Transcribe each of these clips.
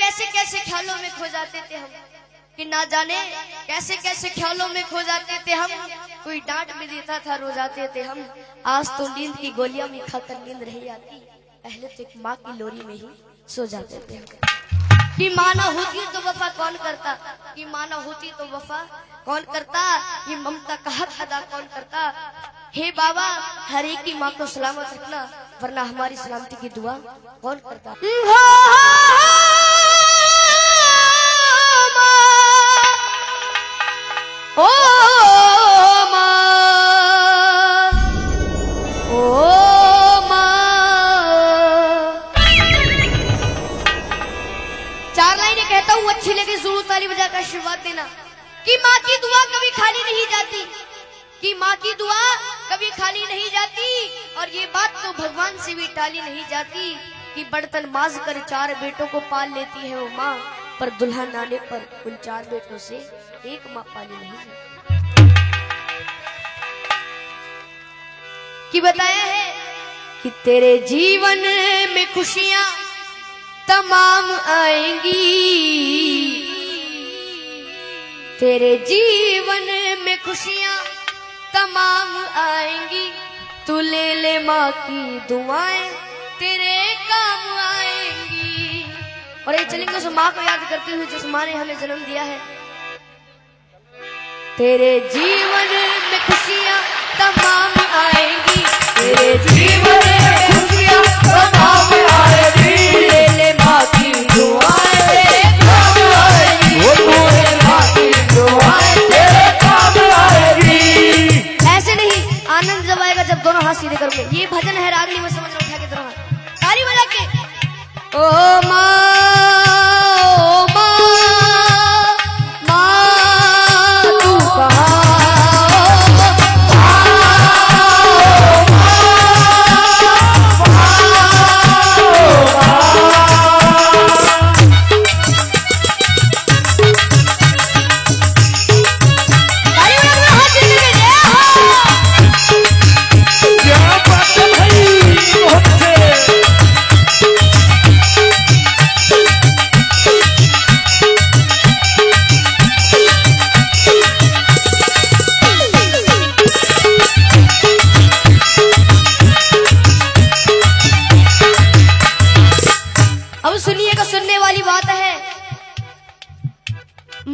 कैसे कैसे ख्यालों में खो जाते थे हम, कि ना जाने कैसे कैसे ख्यालों में खो जाते थे हम। कोई डांट भी देता था रो जाते थे हम। आज तो नींद की गोलियां भी खाकर नींद नहीं आती, पहले तो एक माँ की लोरी में ही सो जाते थे। कि माँ ना होती तो वफा कौन करता, कि माँ ना होती तो वफा कौन करता, ये ममता का हक अदा कौन करता। हे बाबा हर एक की माँ को सलामत रखना, वरना हमारी सलामती की दुआ कौन करता। ओ माँ, ओ माँ। चार लाइनें कहता हूँ, अच्छी लगे जरूर ताली बजाकर आशीर्वाद देना। कि माँ की दुआ कभी खाली नहीं जाती, कि माँ की दुआ कभी खाली नहीं जाती। और ये बात तो भगवान से भी टाली नहीं जाती, कि बर्तन माज कर 4 बेटों को पाल लेती है वो माँ, पर दुल्हन आने पर उन 4 बेटों से एक माँ पाली नहीं जाती। कि बताया है कि तेरे जीवन में खुशियां तमाम आएंगी, तेरे जीवन में खुशियां तमाम आएंगी। तू ले ले माँ की दुआएं तेरे काम आएंगी। और ये चलेंगे उस माँ को याद करते हुए जिस माँ ने हमें जन्म दिया है। तेरे जीवन में खुशियां तमाम आएंगी, तेरे जीवन में खुशियां तमाम आएंगी। ले ले माँ की दुआएं तेरे काम आएंगी, ले माँ की दुआएं तेरे काम आएंगी। ऐसे नहीं, आनंद जब आएगा जब दोनों हाथ सीधे करोगे। ये भजन है रागनी में, समझ रहे, उठा के दोनों हाथ ताली बजा के। ओ माँ, ओ माँ, माँ तू कहाँ।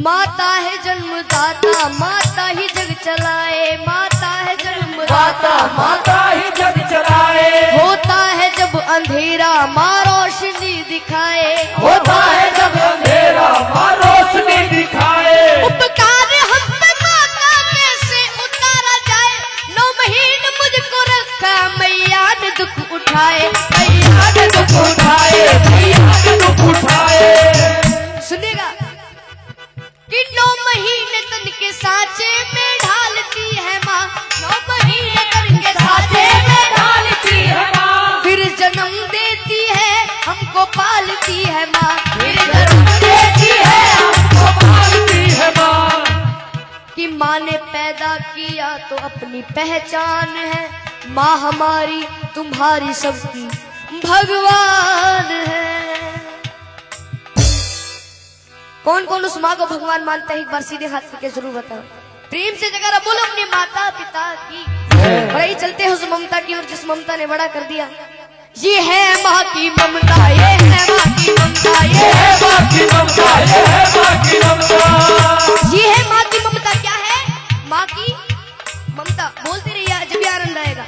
माता है जन्मदाता, माता ही जग चलाए, माता है जन्मदाता, माता ही जग चलाए। होता है जब अंधेरा माँ रोशनी दिखाए, होता है जब अंधेरा माँ रोशनी दिखाए। उपकार हम पे माँ का कैसे उतारा जाए, 9 महीने मुझको रखा मैया ने दुख उठाए, मैया ने दुख उठाए, मैया ने दुख उठाए। सुनिएगा कि 9 महीने तन के सांचे में ढालती है माँ, 9 महीने तन के सांचे में ढालती है माँ। फिर जन्म देती है हमको पालती है माँ, फिर जन्म देती है हमको पालती है माँ। कि माँ ने पैदा किया तो अपनी पहचान है, माँ हमारी तुम्हारी सबकी भगवान है। कौन कौन उस माँ को भगवान मानता है, एक बार सीधे हाथ करके जरूर बताओ। प्रेम से जगह बोलो अपने माता पिता की। बड़ाई चलते हैं उस ममता की, और जिस ममता ने बड़ा कर दिया। ये है माँ की ममता, ये है माँ की ममता, ये है माँ की ममता, ये है माँ की ममता। ये है माँ की ममता। क्या है माँ की ममता? बोलते रहिए जब भी आनंद आएगा।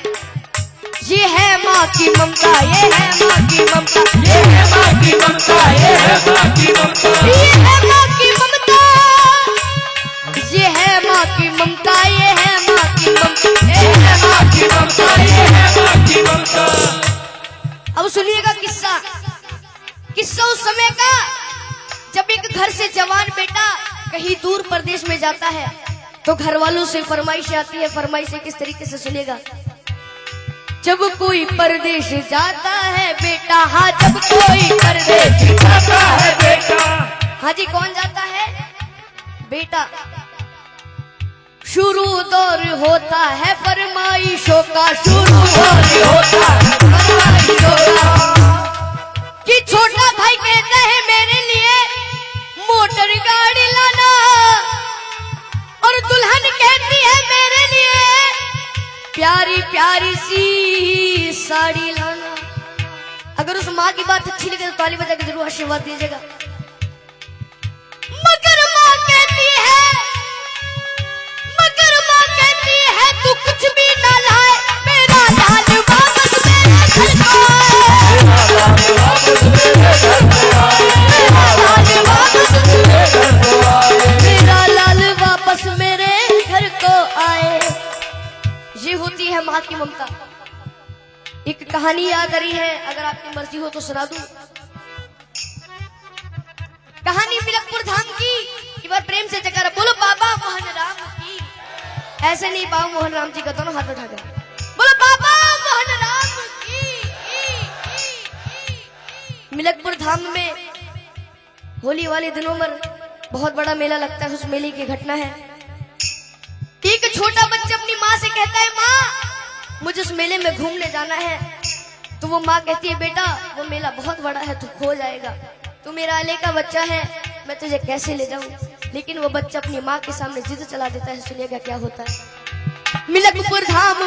ये है माँ की ममता, ये है माँ की ममता, ये है माँ की ममता, ये है माँ की ममता, ये है माँ की ममता, ये है माँ की ममता, ये है माँ की ममता, ये है माँ की ममता, ये है माँ की ममता। अब सुनिएगा किस्सा, किस्सा उस समय का जब एक घर से जवान बेटा कहीं दूर प्रदेश में जाता है, तो घर वालों से फरमाइश आती है। फरमाइश किस तरीके से सुनेगा। जब कोई परदेश जाता है बेटा, हाँ जब कोई परदेश जाता है बेटा, हाँ जी कौन जाता है बेटा। शुरू दौर होता है फरमाइशों का, शुरू दौर होता है फरमाइशों का। कि छोटा भाई कहता है मेरे लिए प्यारी प्यारी सी साड़ी लाना। अगर उस माँ की बात अच्छी लगे तो ताली बजा के जरूर आशीर्वाद दीजिएगा। मगर माँ कहती है तू कुछ भी ना लाए, मेरा लाल वापस मेरे घर को आए, मेरा लाल वापस मेरे घर को आए। ये होती है माँ की ममता। एक कहानी याद आ रही है, अगर आपकी मर्जी हो तो सुना दूं। कहानी मिलकपुर धाम की। एक बार प्रेम से जयकारा बोलो बाबा मोहन राम की। ऐसे नहीं, बाबा मोहन राम जी का दोनों हाथ उठा कर बोलो बाबा मोहन राम की। मिलकपुर धाम में होली वाले दिनों में बहुत बड़ा मेला लगता है। उस मेले की घटना है, एक छोटा बच्चा अपनी माँ से कहता है, माँ मुझे उस मेले में घूमने जाना है। तो वो माँ कहती है, बेटा वो मेला बहुत बड़ा है, तू खो जाएगा, तू मेरा अले का बच्चा है, मैं तुझे कैसे ले जाऊं। लेकिन वो बच्चा अपनी माँ के सामने जिद चला देता है। सुनिएगा क्या होता है। मिलकपुर धाम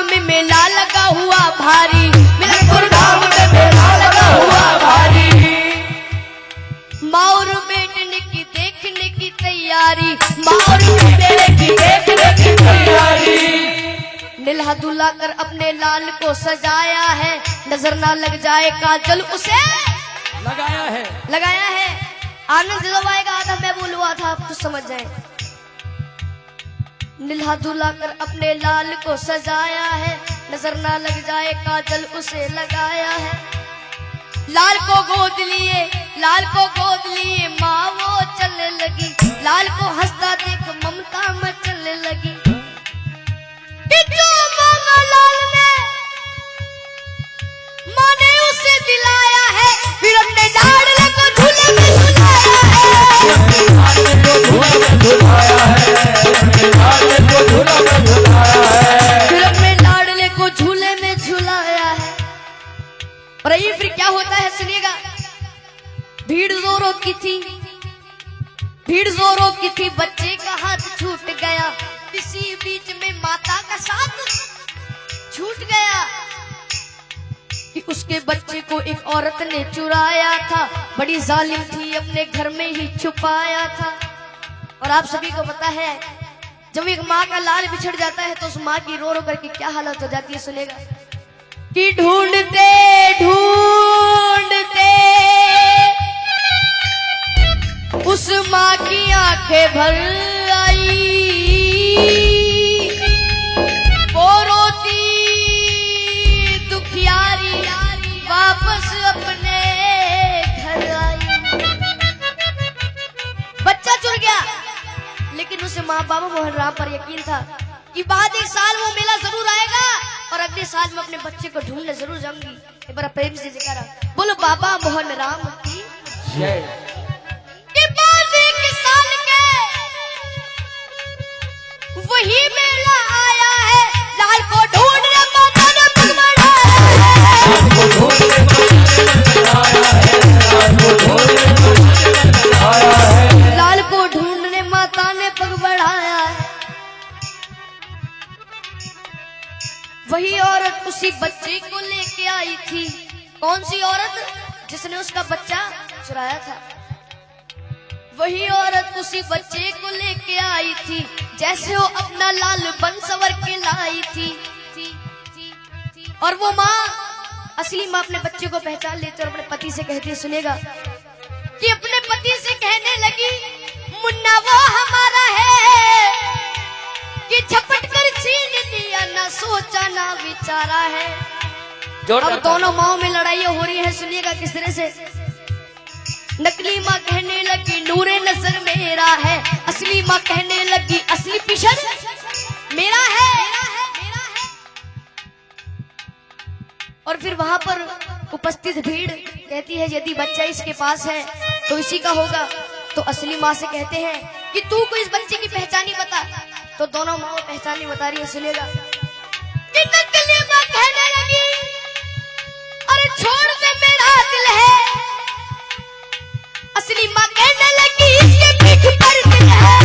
में मेला लगा हुआ भारी, मिलकपुर धाम में मेला लगा हुआ भारी। माँ और बेटे की देखने की तैयारी, माँ और बेटे की देखने की तैयारी। नीला दूल्हा कर अपने लाल को सजाया है, नजर ना लग जाए काजल उसे लगाया है। आनंद जब आएगा आधा मैं बोलूआ था, आप तो समझ जाए। नीला दूल्हा कर अपने लाल को सजाया है, नजर ना लग जाए काजल उसे लगाया है। लाल को गोद लिए माँ वो चलने लगी, लाल को हंसता देख ममता में चलने लगी। माँ ने उसे दिलाया है, फिर अपने लाडले को झूले में झुलाया है। और ये फिर क्या होता है सुनिएगा। भीड़ जोरों की थी, बच्चे का हाथ छूट गया, इसी बीच में माता का साथ छूट गया कि उसके बच्चे को एक औरत ने चुराया था, बड़ी जालिम थी, अपने घर में ही छुपाया था। और आप सभी को पता है, जब एक माँ का लाल बिछड़ जाता है तो उस माँ की रो रो करके क्या हालत हो जाती है। सुनेगा कि ढूंढते उस माँ की आंखें भर आई, वो रोती दुखियारी वापस अपने घर आई। बच्चा चुर गया, लेकिन उसे माँ बाबा मोहन राम पर यकीन था कि बाद एक साल वो मेला जरूर आएगा और अगले साल मैं अपने बच्चे को ढूंढने जरूर जाऊंगी। एक बार प्रेम से जयकारा बोलो बाबा मोहन राम की जय। बाद एक साल के वही मेला आया है, लाल को ढूंढने माता ने पग बढ़ाया है, लाल को ढूंढने माता ने पग बढ़ाया है। वही औरत उसी बच्चे को लेके आई थी। कौन सी औरत? जिसने उसका बच्चा चुराया था। वही औरत उसी बच्चे को लेके आई थी, जैसे वो अपना लाल बन सवर के लाई थी। और वो माँ, असली माँ, अपने बच्चे को पहचान लेती और अपने पति से कहती, सुनेगा कि अपने पति से कहने लगी, मुन्ना वो हमारा है कि झपट कर छीन लिया, ना सोचा ना विचारा है। अब दोनों माओ में लड़ाई हो रही है। सुनिएगा किस तरह से। नकली माँ कहने लगी नूरे नजर मेरा है, असली माँ कहने लगी असली पिशन मेरा है। और फिर वहां पर उपस्थित भीड़ कहती है, यदि बच्चा इसके पास है तो इसी का होगा। तो असली माँ से कहते हैं कि तू को इस बच्चे की पहचानी बता। तो दोनों माँ पहचानी बता रही है। सुनेगा कि नकली माँ कहने लगी, अरे छोड़ दे मेरा दिल है। असली माँ कहने लगी, इसके पीठ पर दिल है।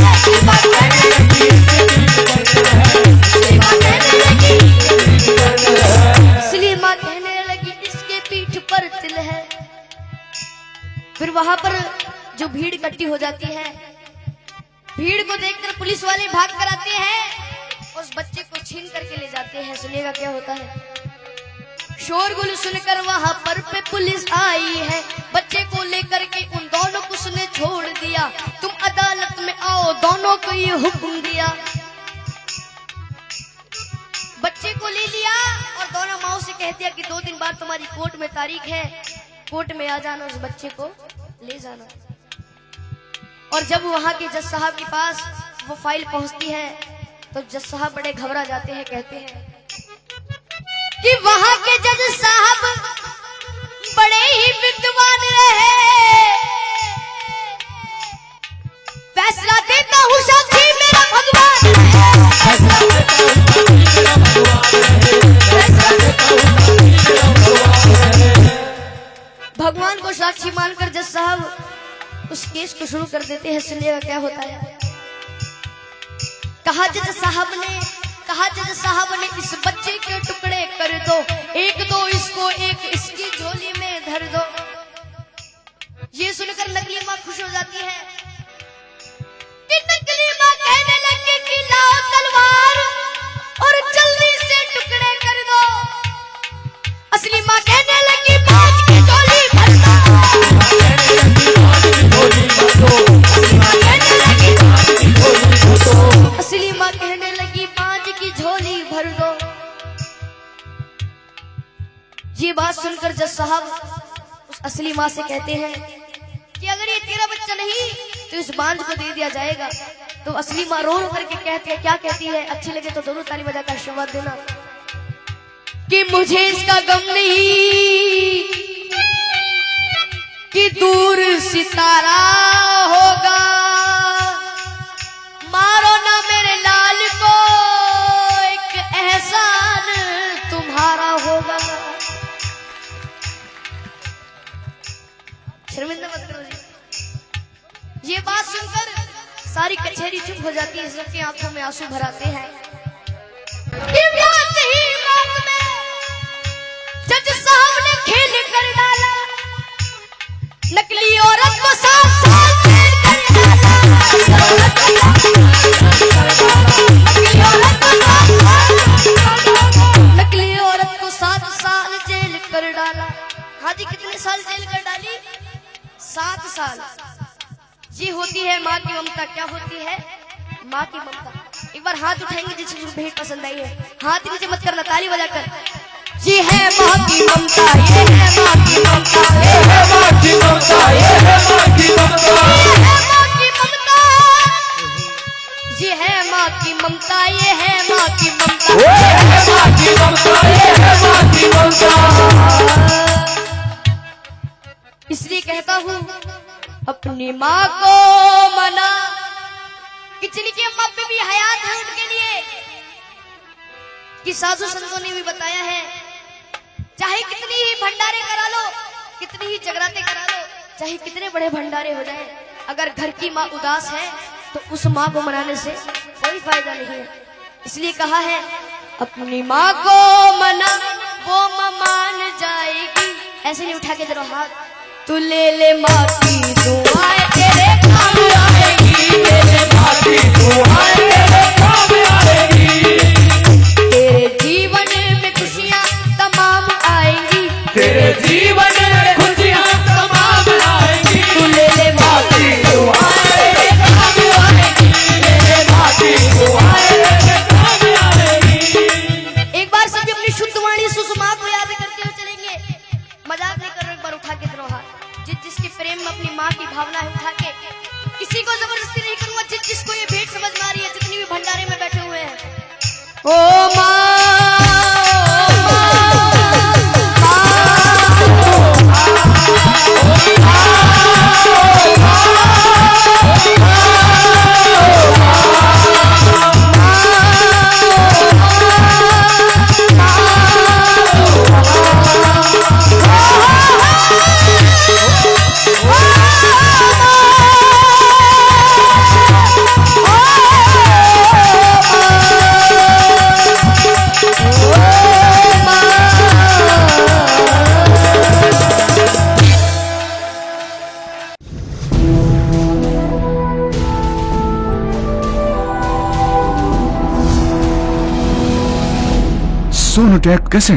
फिर वहां पर जो भीड़ इकट्ठी हो जाती है, भीड़ को देखकर पुलिस वाले भाग कर आते हैं, उस बच्चे को छीन करके ले जाते हैं। सुनिएगा क्या होता है। शोरगुल सुनकर वहां पर पे पुलिस आई है, बच्चे को लेकर के उन दोनों को उसने छोड़ दिया। तुम अदालत में आओ, दोनों को ये हुक्म दिया। बच्चे को ले लिया और दोनों माओ से कह दिया कि 2 दिन बाद तुम्हारी कोर्ट में तारीख है, कोर्ट में आ जाना, उस बच्चे को ले जाना। और जब वहां के जज साहब के पास वो फाइल पहुंचती है तो जज साहब बड़े घबरा जाते हैं, कहते हैं कि वहां के जज साहब बड़े ही विद्वान रहे, फैसला देता हूं साक्षी मेरा भगवान भगवान को साक्षी मानकर जज साहब उस केस को शुरू कर देते हैं। सुनिएगा क्या होता है। कहा जज साहब ने इस बच्चे के टुकड़े कर दो, एक दो इसको, एक इसकी झोली में धर दो। ये सुनकर नकली माँ खुश हो जाती है कि नकली माँ कहने लगी कि लाओ तलवार और जल्दी से टुकड़े कर दो। असली माँ कहने लगी बाज की झोली भर दो। असली माँ कहने लगी बाज की झोली भर दो। ये बात सुनकर जज साहब उस असली माँ से कहते हैं कि अगर ये तेरा बच्चा नहीं तो इस बांझ को दे दिया जाएगा। तो असली माँ रो रो करके कहती है, क्या कहती है, अच्छी लगे तो दोनों ताली बजाकर आशीर्वाद देना कि मुझे इसका गम नहीं कि दूर सितारा होगा, मारो ना मेरे लाल को, एक एहसान तुम्हारा होगा। शर्मिंदा मत करो जी। ये बात सुनकर सारी कचहरी चुप हो जाती है, सबकी आंखों में आंसू भर आते हैं। जज साहब ने खेल कर डाला, नकली औरत को 7 साल जेल कर डाला। नकली औरत को 7 साल जेल कर डाला। हाँ जी, कितने साल जेल कर डाली? 7 साल। ये होती है माँ की ममता। क्या होती है? माँ की ममता। एक बार हाथ उठाएंगे जिसको भेंट पसंद आई है, हाथ नीचे मत करना, ताली बजाकर। ये है माँ की ममता, ये है माँ की ममता, ये है माँ की ममता, ये है माँ की ममता, ये है माँ की ममता, ये है माँ की ममता, ये है माँ की ममता, ये है माँ की ममता, ये है माँ की ममता। इसलिए कहता हूँ अपनी माँ को मना कि जिनकी अम्मा पे भी हयात है उनके लिए, कि साधु संतों ने भी बताया है चाहे कितनी ही भंडारे करा लो, कितनी ही जगराते करा लो, चाहे कितने बड़े भंडारे हो जाए, अगर घर की माँ उदास है तो उस माँ को मनाने से कोई फायदा नहीं है। इसलिए कहा है अपनी माँ को मना, वो माँ मान जाएगी। ऐसे नहीं उठा के जरा हाथ, तू ले माँ की दुआएं तेरे काम आएगी, ले माँ की दुआएं तेरे काम आएगी। तेरे जीवन में खुशियाँ तमाम आएंगी, तेरे जीवन में खुशियाँ तमाम आएंगी। तू ले माँ की दुआएं तेरे काम आएगी, ले माँ की दुआएं तेरे काम आएगी। एक बार सभी अपनी शुद्ध वाणी सुषमा को याद करते हुए चलेंगे। मजाक नहीं कर रहे, एक बार उठा के जरा हाथ। जिसके प्रेम में अपनी माँ की भावना है उठा के, किसी को जबरदस्ती नहीं करूंगा। जिसको ये भेंट समझ में आ रही है, जितनी भी भंडारे में बैठे हुए हैं, ओ माँ सोनू टेक कैसे